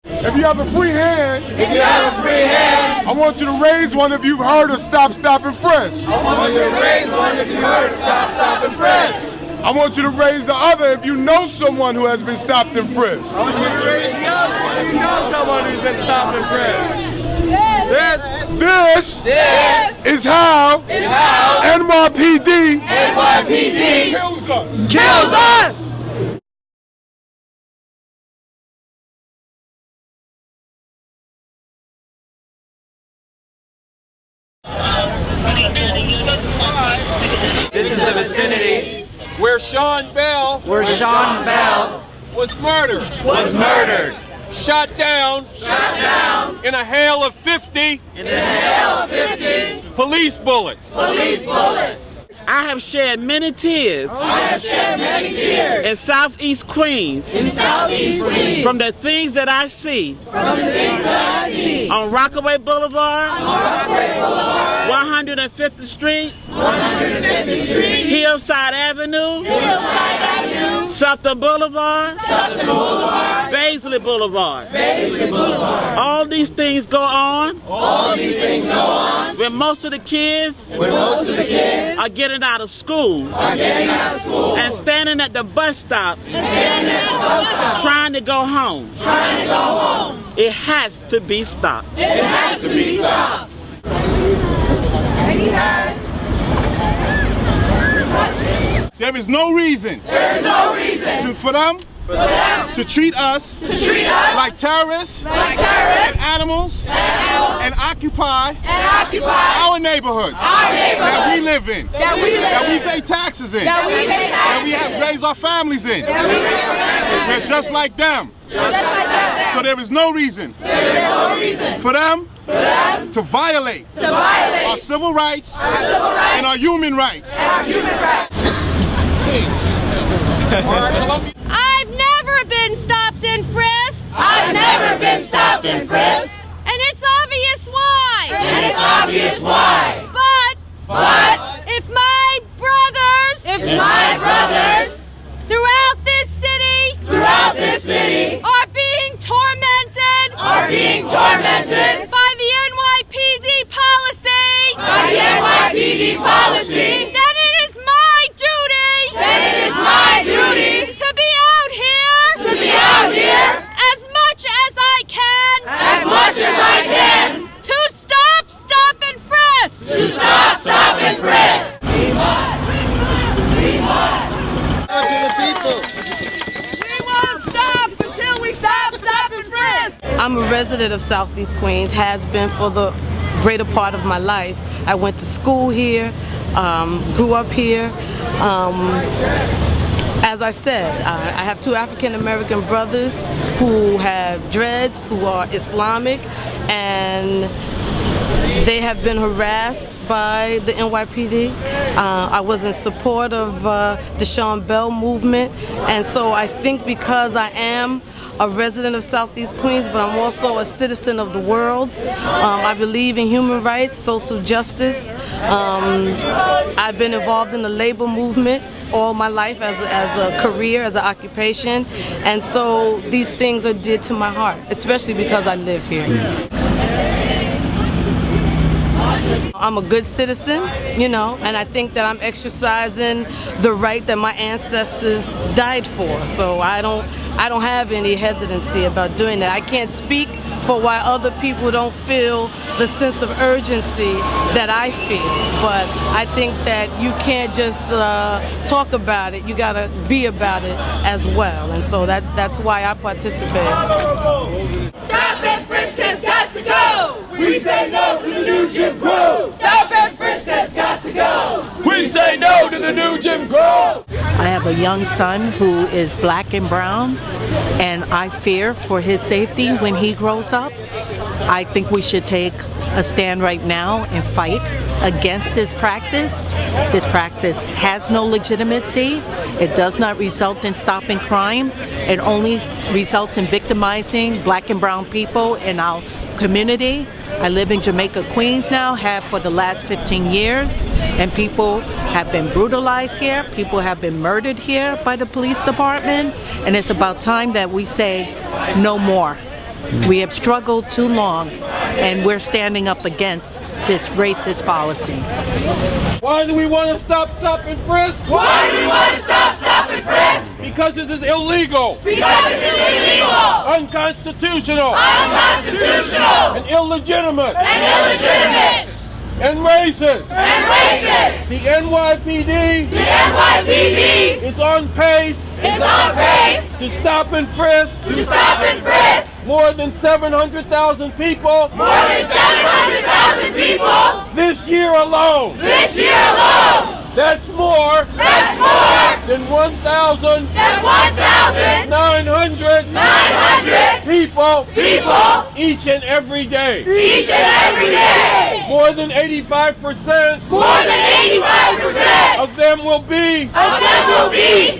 If you have a free hand, I want you to raise one if you've heard of Stop, and Frisk. I want you to raise one if you've heard of Stop, and Frisk. I want you to raise the other if you know someone who has been stopped and frisked. I want you to raise the other if you know someone who's been stopped and frisked. This is how NYPD kills us. Kills us! This is the vicinity where Sean Bell was murdered. Shot down in a hail of 50 police bullets. I have shed many tears in Southeast Queens from the things that I see on Rockaway Boulevard, 150th Street, Hillside Avenue, Suffolk Boulevard, Baisley Boulevard. All these things go on when most of the kids are getting out of school and standing at the bus stop trying to go home. It has to be stopped. There is no reason for them to treat us like terrorists and animals and occupy our neighborhoods that we live in, that we pay taxes in, that we have raised our families in. We're just like them. So there is no reason for them to violate our civil rights and our human rights. I've never been stopped and frisked. And it's obvious why. But if my brothers throughout this city are being tormented by the NYPD policy, then it is my duty to be out here as much as I can to stop, and frisk. We won't stop until we stop, and frisk. I'm a resident of Southeast Queens, has been for the greater part of my life. I went to school here, grew up here. As I said, I have two African American brothers who have dreads, who are Islamic, and they have been harassed by the NYPD. I was in support of the Sean Bell movement, and so I think because I am a resident of Southeast Queens, but I'm also a citizen of the world. I believe in human rights, social justice. I've been involved in the labor movement all my life as a career, as an occupation, and so these things are dear to my heart, especially because I live here. I'm a good citizen, you know, and I think that I'm exercising the right that my ancestors died for. So I don't have any hesitancy about doing that. I can't speak for why other people don't feel the sense of urgency that I feel, but I think that you can't just talk about it, you gotta be about it as well, and so that's why I participate. Stop and frisk has got to go! We say no to the new Jim Crow! Stop and frisk has got to go! We say no to the new Jim Crow! I have a young son who is black and brown, and I fear for his safety when he grows up. I think we should take a stand right now and fight against this practice. This practice has no legitimacy. It does not result in stopping crime. It only results in victimizing black and brown people in our community. I live in Jamaica, Queens now, have for the last 15 years, and people have been brutalized here. People have been murdered here by the police department, and it's about time that we say no more. We have struggled too long, and we're standing up against this racist policy. Why do we want to stop and frisk? Why do we want to stop and frisk? Because it is illegal. Because it is illegal. Unconstitutional. Unconstitutional. And illegitimate. And illegitimate. And racist. And racist. The NYPD. The NYPD is on pace. Is on pace to stop and frisk. To stop and frisk. More than 700,000 people. More than 700,000 people. This year alone. This year alone. That's more. That's more than 1,000. Than 1,900. 900 people. People. Each and every day. Each and every day. More than 85%. More than 85% of them will be.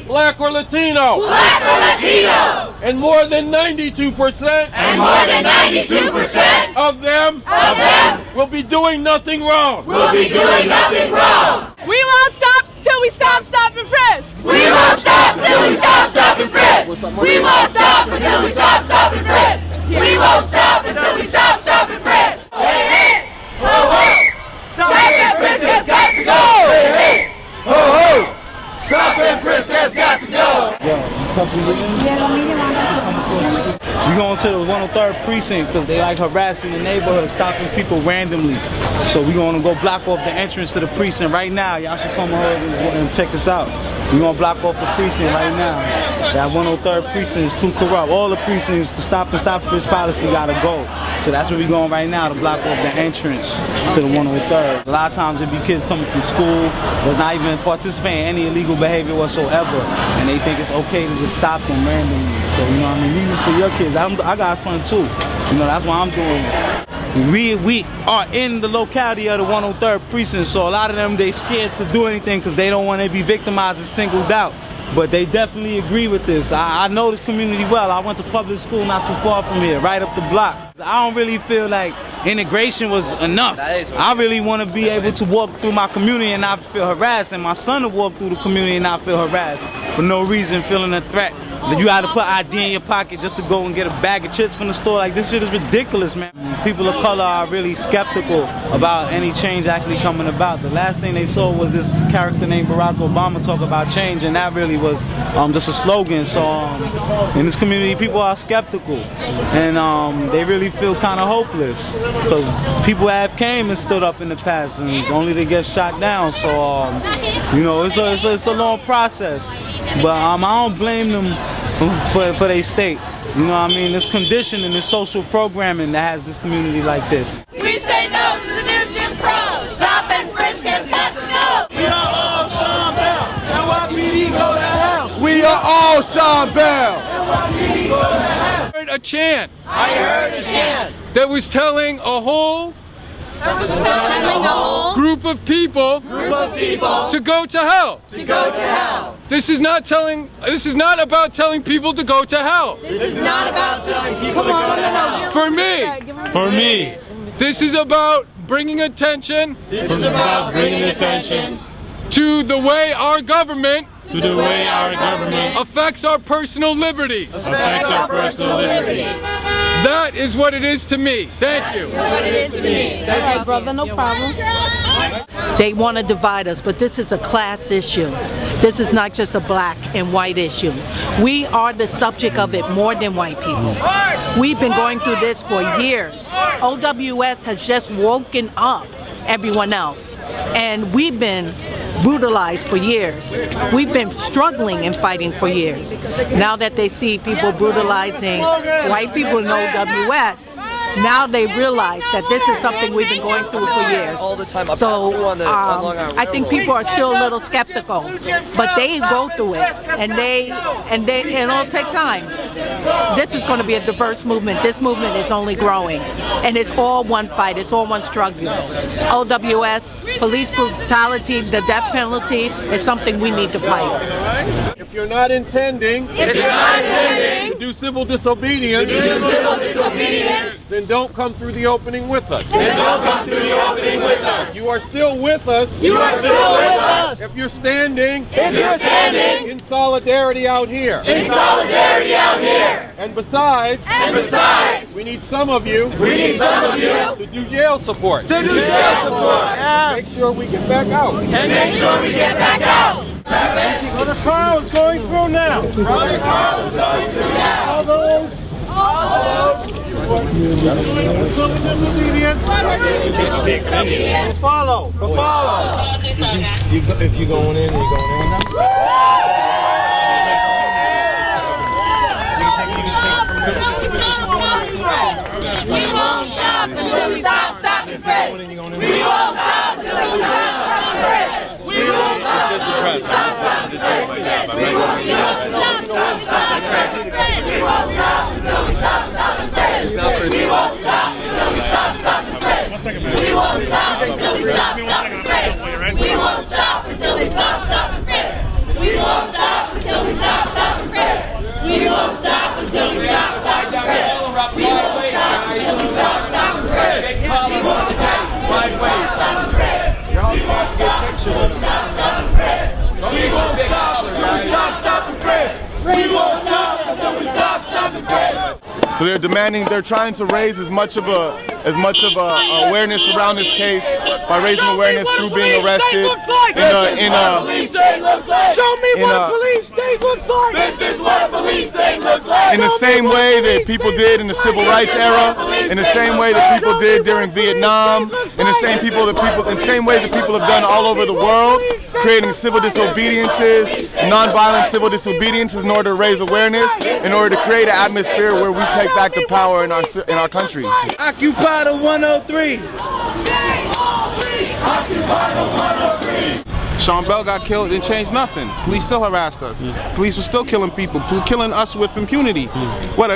Black or Latino. Black or Latino. And more than 92%. And more than 92% of them will be doing nothing wrong. Will be doing nothing wrong. We won't stop till we stop and frisk. We won't stop till we stop and frisk. We won't stop until we stop and frisk. We won't stop until we stop and frisk. Hey, hey, ho, ho. Stop and frisk has got to go. Hey, hey, ho, ho. Stop and frisk has got to go. We going to the 103rd precinct because they like harassing the neighborhood, stopping people randomly. So we going to go block off the entrance to the precinct right now. Y'all should come over and check us out. We going to block off the precinct right now. That 103rd precinct is too corrupt. All the precincts, the stop and frisk policy got to go. So that's where we going right now, to block off the entrance to the 103rd. A lot of times it be kids coming from school, but not even participating in any illegal behavior whatsoever, and they think it's okay to just stop them randomly. So, you know what I mean? These is for your kids. I got a son too. You know, that's why I'm doing it. We are in the locality of the 103rd precinct, so a lot of them, they scared to do anything because they don't want to be victimized and singled out. But they definitely agree with this. I know this community well. I went to public school not too far from here, right up the block. I don't really feel like integration was enough. I really want to be able to walk through my community and not feel harassed, and my son to walk through the community and not feel harassed for no reason, feeling a threat. That you had to put ID in your pocket just to go and get a bag of chips from the store. Like, this shit is ridiculous, man. People of color are really skeptical about any change actually coming about. The last thing they saw was this character named Barack Obama talk about change, and that really was just a slogan. So in this community, people are skeptical, and they really feel kind of hopeless because people have came and stood up in the past, and only to get shot down. So you know, it's a long process, but I don't blame them for their state. You know what I mean? This conditioning, this social programming that has this community like this. We say no to the new Jim Crow. Stop and frisk has got to go. We are all Sean Bell. NYPD go to hell. We are all Sean Bell. NYPD go to hell. I heard a chant. I heard a chant that was telling a whole group of people to go to hell. To go to hell. This is not about telling people to go to hell. This is not about telling people to go to hell. For me, this is about bringing attention. To the way our government affects our personal liberties. That is what it is to me. Thank you. Alright, brother, no problem. They want to divide us, but this is a class issue. This is not just a black and white issue. We are the subject of it more than white people. We've been going through this for years. OWS has just woken up everyone else, and we've been brutalized for years. We've been struggling and fighting for years. Now that they see people brutalizing white people in OWS, now they realize that this is something we've been going through for years. So I think people are still a little skeptical, but they go through it, and it'll take time. This is going to be a diverse movement. This movement is only growing, and it's all one fight. It's all one struggle. OWS, police brutality, the death penalty is something we need to fight. If you're not intending to do civil disobedience, then don't come through the opening with us. You are still with us. You are still with us. If you're standing. If you're standing. In solidarity out here. In solidarity out here. And besides. We need some of you. To do jail support. To do jail support. Yes. Make sure we get back out. And make sure we get back out. Well, the trial is going through now. Follow. If you're going in, you're going in now? We won't stop until we stop stopping frisk. We won't stop until we stop stopping frisk. We won't stop until we stop stopping frisk. We won't stop until we stop stopping frisk. We won't stop until we stop stopping frisk. We won't stop until we stop stopping frisk. We won't stop until we stop stopping frisk. We won't stop until we stop stopping frisk. We won't stop until we stop stopping frisk. We won't stop until we stop stopping frisk. We won't stop until we stop stopping frisk. We won't stop until we stop stopping frisk. We won't stop until we stop stopping frisk. We won't stop until we stop stopping frisk. So they're trying to raise as much of a awareness around this case by raising awareness through being arrested Show me what a police state looks like. This is what a police state looks like. in the same way that people did in the civil rights era, in the same way that people did during Vietnam, in the same way that people have done all over the world, creating civil disobediences, nonviolent civil disobediences in order to raise awareness, in order to create an atmosphere where we take back the power in our country. Occupy the 103. Sean Bell got killed, it changed nothing. Police still harassed us. Police were still killing people, killing us with impunity. What?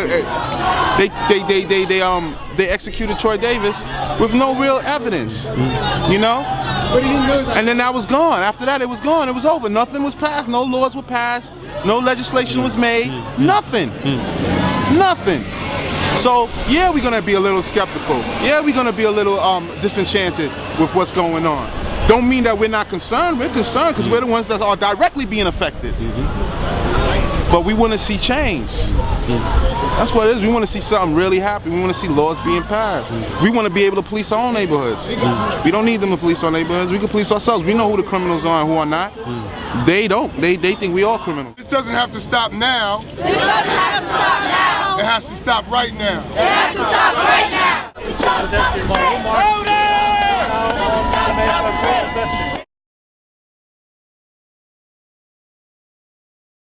They executed Troy Davis with no real evidence, you know? And then that was gone. After that, it was gone. It was over. Nothing was passed. No laws were passed. No legislation was made. Nothing. Nothing. So, yeah, we're gonna be a little skeptical. Yeah, we're gonna be a little disenchanted with what's going on. Don't mean that we're not concerned. We're concerned because we're the ones that are directly being affected. But we want to see change. That's what it is. We want to see something really happen. We want to see laws being passed. We want to be able to police our own neighborhoods. We don't need them to police our neighborhoods. We can police ourselves. We know who the criminals are and who are not. They don't. They think we all criminals. This doesn't have to stop now. This doesn't have to stop now. It has to stop right now. It has to stop right now.